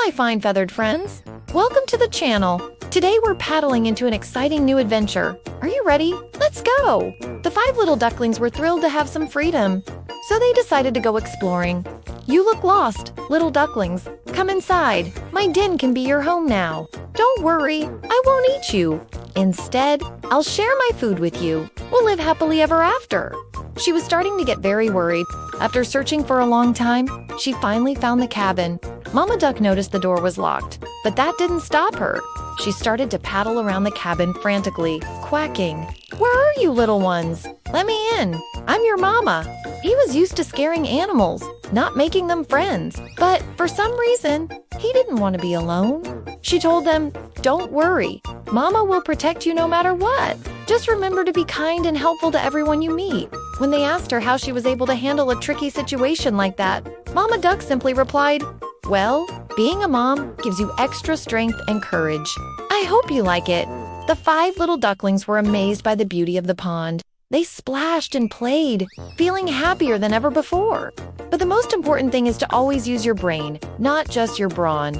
my fine feathered friends. Welcome to the channel. Today we're paddling into an exciting new adventure. Are you ready? Let's go! The 5 little ducklings were thrilled to have some freedom, so they decided to go exploring. You look lost, little ducklings. Come inside. My den can be your home now. Don't worry, I won't eat you. Instead, I'll share my food with you. We'll live happily ever after. She was starting to get very worried. After searching for a long time, she finally found the cabin. Mama Duck noticed the door was locked, but that didn't stop her. She started to paddle around the cabin frantically, quacking. "Where are you, little ones? Let me in. I'm your mama." He was used to scaring animals, not making them friends. But for some reason, he didn't want to be alone. She told them, "Don't worry. Mama will protect you no matter what. Just remember to be kind and helpful to everyone you meet." When they asked her how she was able to handle a tricky situation like that, Mama Duck simply replied, "Well, being a mom gives you extra strength and courage. I hope you like it." The 5 little ducklings were amazed by the beauty of the pond. They splashed and played, feeling happier than ever before. But the most important thing is to always use your brain, not just your brawn.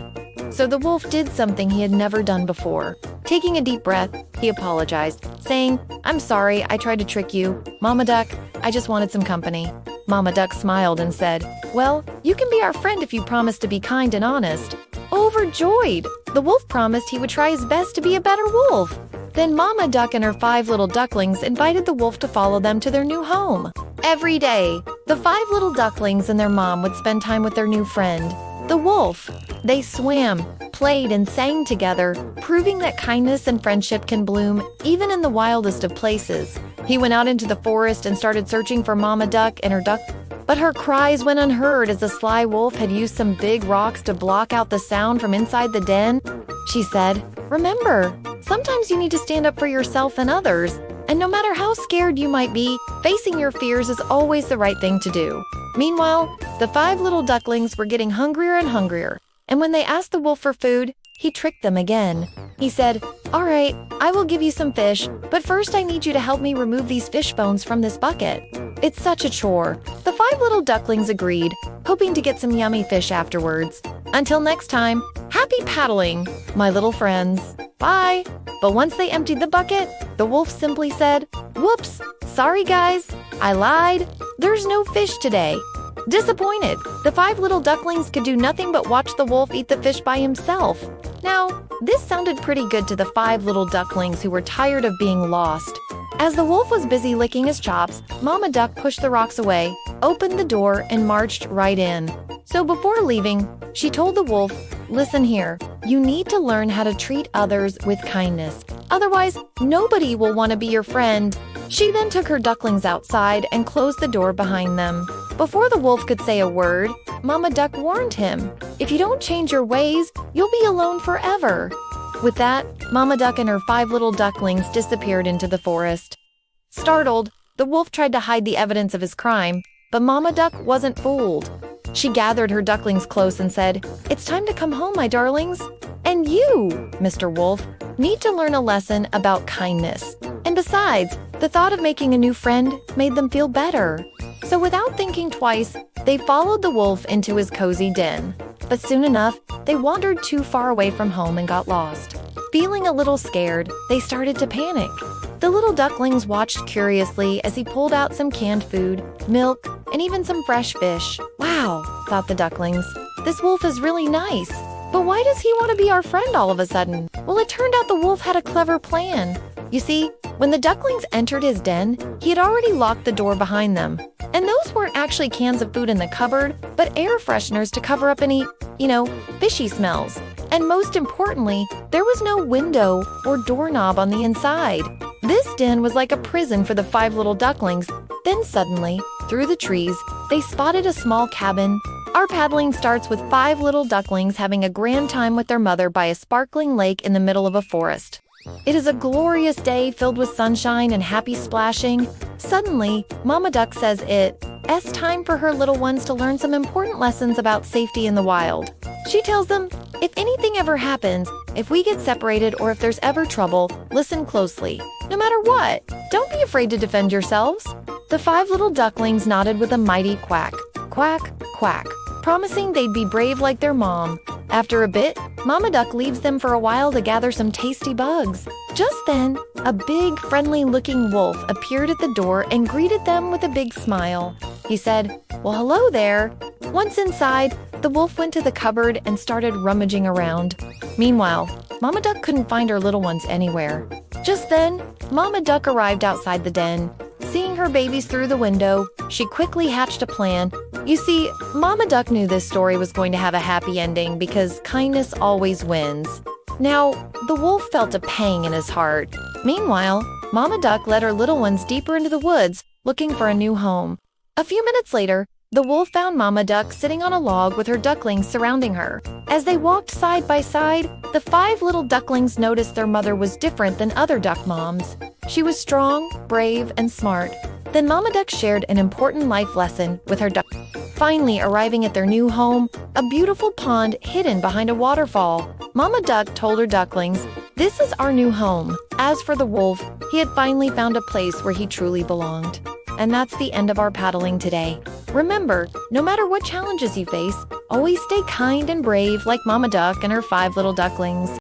So the wolf did something he had never done before. Taking a deep breath, he apologized, saying, "I'm sorry, I tried to trick you. Mama Duck, I just wanted some company." Mama Duck smiled and said, "Well, you can be our friend if you promise to be kind and honest." Overjoyed, the wolf promised he would try his best to be a better wolf. Then Mama Duck and her 5 little ducklings invited the wolf to follow them to their new home. Every day, the 5 little ducklings and their mom would spend time with their new friend, the wolf. They swam, played, and sang together, proving that kindness and friendship can bloom even in the wildest of places. He went out into the forest and started searching for Mama Duck and her duck, but her cries went unheard as the sly wolf had used some big rocks to block out the sound from inside the den. She said, "Remember, sometimes you need to stand up for yourself and others, and no matter how scared you might be, facing your fears is always the right thing to do." Meanwhile, the 5 little ducklings were getting hungrier and hungrier, and when they asked the wolf for food, he tricked them again. He said, "All right, I will give you some fish, but first I need you to help me remove these fish bones from this bucket." It's such a chore. The 5 little ducklings agreed, hoping to get some yummy fish afterwards. Until next time, happy paddling, my little friends. Bye. But once they emptied the bucket, the wolf simply said, "Whoops, sorry guys, I lied. There's no fish today." Disappointed, the 5 little ducklings could do nothing but watch the wolf eat the fish by himself. Now, this sounded pretty good to the 5 little ducklings who were tired of being lost. As the wolf was busy licking his chops, Mama Duck pushed the rocks away, opened the door, and marched right in. So before leaving, she told the wolf, "Listen here, you need to learn how to treat others with kindness. Otherwise, nobody will want to be your friend." She then took her ducklings outside and closed the door behind them. Before the wolf could say a word, Mama Duck warned him, "If you don't change your ways, you'll be alone forever." With that, Mama Duck and her 5 little ducklings disappeared into the forest. Startled, the wolf tried to hide the evidence of his crime, but Mama Duck wasn't fooled. She gathered her ducklings close and said, "It's time to come home, my darlings. And you, Mr. Wolf, need to learn a lesson about kindness. And besides, the thought of making a new friend made them feel better." So without thinking twice, they followed the wolf into his cozy den. But soon enough, they wandered too far away from home and got lost. Feeling a little scared, they started to panic. The little ducklings watched curiously as he pulled out some canned food, milk, and even some fresh fish. "Wow," thought the ducklings, "this wolf is really nice. But why does he want to be our friend all of a sudden?" Well, it turned out the wolf had a clever plan. You see, when the ducklings entered his den, he had already locked the door behind them. And those weren't actually cans of food in the cupboard, but air fresheners to cover up any, fishy smells. And most importantly, there was no window or doorknob on the inside. This den was like a prison for the 5 little ducklings. Then suddenly, through the trees, they spotted a small cabin. Our paddling starts with 5 little ducklings having a grand time with their mother by a sparkling lake in the middle of a forest. It is a glorious day filled with sunshine and happy splashing. Suddenly, Mama Duck says it's time for her little ones to learn some important lessons about safety in the wild. She tells them, "If anything ever happens, if we get separated or if there's ever trouble, listen closely. No matter what, don't be afraid to defend yourselves." The 5 little ducklings nodded with a mighty quack, quack, quack, promising they'd be brave like their mom. After a bit, Mama Duck leaves them for a while to gather some tasty bugs. Just then, a big, friendly-looking wolf appeared at the door and greeted them with a big smile. He said, "Well, hello there." Once inside, the wolf went to the cupboard and started rummaging around. Meanwhile, Mama Duck couldn't find her little ones anywhere. Just then, Mama Duck arrived outside the den. Seeing her babies through the window, she quickly hatched a plan. You see, Mama Duck knew this story was going to have a happy ending because kindness always wins. Now, the wolf felt a pang in his heart. Meanwhile, Mama Duck led her little ones deeper into the woods, looking for a new home. A few minutes later, the wolf found Mama Duck sitting on a log with her ducklings surrounding her. As they walked side by side, the 5 little ducklings noticed their mother was different than other duck moms. She was strong, brave, and smart. Then Mama Duck shared an important life lesson with her duck. Finally arriving at their new home, a beautiful pond hidden behind a waterfall, Mama Duck told her ducklings, "This is our new home." As for the wolf, he had finally found a place where he truly belonged. And that's the end of our paddling today. Remember, no matter what challenges you face, always stay kind and brave like Mama Duck and her 5 little ducklings.